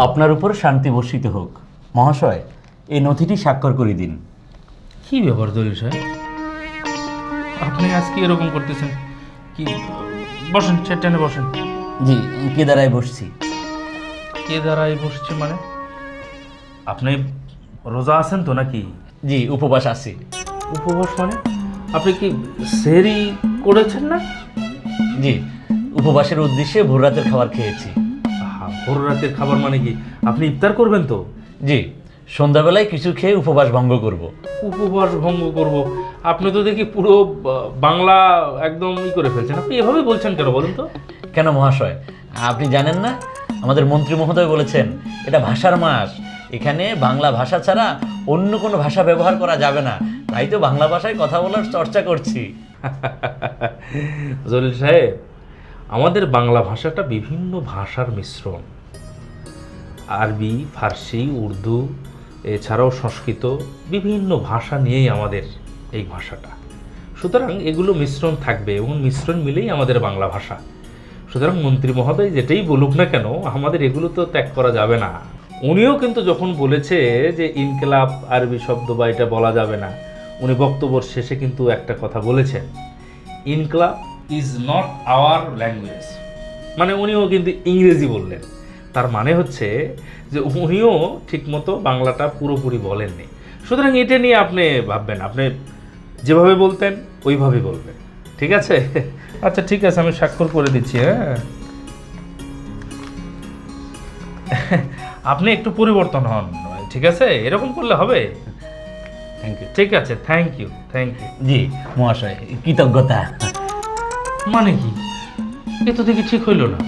আপনার উপর শান্তি বর্ষিত হোক। মহাশয়, এই নথিটি স্বাক্ষর করে দিন। কি ব্যাপার জলিল সাহেব, আপনি আজকে এরকম করতেছেন কি? বসেন, চেয়ারটানে বসেন। জি, কেদারায় বসছি। কে দাঁড়াই বসছে মানে? আপনি রোজা আছেন তো নাকি? জি, উপবাস আছি। উপবাস মানে? আপনি কি সেহরি করেছেন না? জি, উপবাসের উদ্দেশ্যে ভোর রাতের খাবার খেয়েছি। ভোর রাতের খাবার মানে কি? আপনি ইফতার করবেন তো? জি, সন্ধ্যাবেলায় কিছু খেয়ে উপবাস ভঙ্গ করব। উপবাস ভঙ্গ করব? আপনি তো দেখি পুরো বাংলা একদম করে ফেলছেন। আপনি এভাবে বলছেন কেন বলুন তো? কেন মহাশয়, আপনি জানেন না? আমাদের মন্ত্রী মহোদয় বলেছেন এটা ভাষার মাস, এখানে বাংলা ভাষা ছাড়া অন্য কোনো ভাষা ব্যবহার করা যাবে না। তাই তো বাংলা ভাষায় কথা বলার চর্চা করছি। জলিল সাহেব, আমাদের বাংলা ভাষাটা বিভিন্ন ভাষার মিশ্রণ। আরবি, ফার্সি, উর্দু, এছাড়াও সংস্কৃত, বিভিন্ন ভাষা নিয়েই আমাদের এই ভাষাটা। সুতরাং এগুলো মিশ্রণ থাকবে এবং মিশ্রণ মিলেই আমাদের বাংলা ভাষা। সুতরাং মন্ত্রী মহোদয় যেটাই বলুক না কেন, আমাদের এগুলো তো ত্যাগ করা যাবে না। উনিও কিন্তু যখন বলেছে যে ইনকিলাব আরবি শব্দ বা এটা বলা যাবে না, উনি বক্তব্যের শেষে কিন্তু একটা কথা বলেছেন, ইনকিলাব ইজ নট আওয়ার ল্যাঙ্গুয়েজ। মানে উনিও কিন্তু ইংরেজি বললেন। তার মানে হচ্ছে যে উনিও ঠিকমতো বাংলাটা পুরোপুরি বলেননি। সুতরাং এটা নিয়ে আপনি ভাববেন, আপনি যেভাবে বলতেন ওইভাবেই বলবেন, ঠিক আছে? আচ্ছা ঠিক আছে, আমি স্বাক্ষর করে দিচ্ছি। হ্যাঁ, আপনি একটু পরিবর্তন হন, ঠিক আছে? এরকম করলে হবে? Thank you. ঠিক আছে, থ্যাংক ইউ, থ্যাংক ইউ। জি মহাশয়, কৃতজ্ঞতা। মানে কি? এ তো দেখি ঠিক হইল না।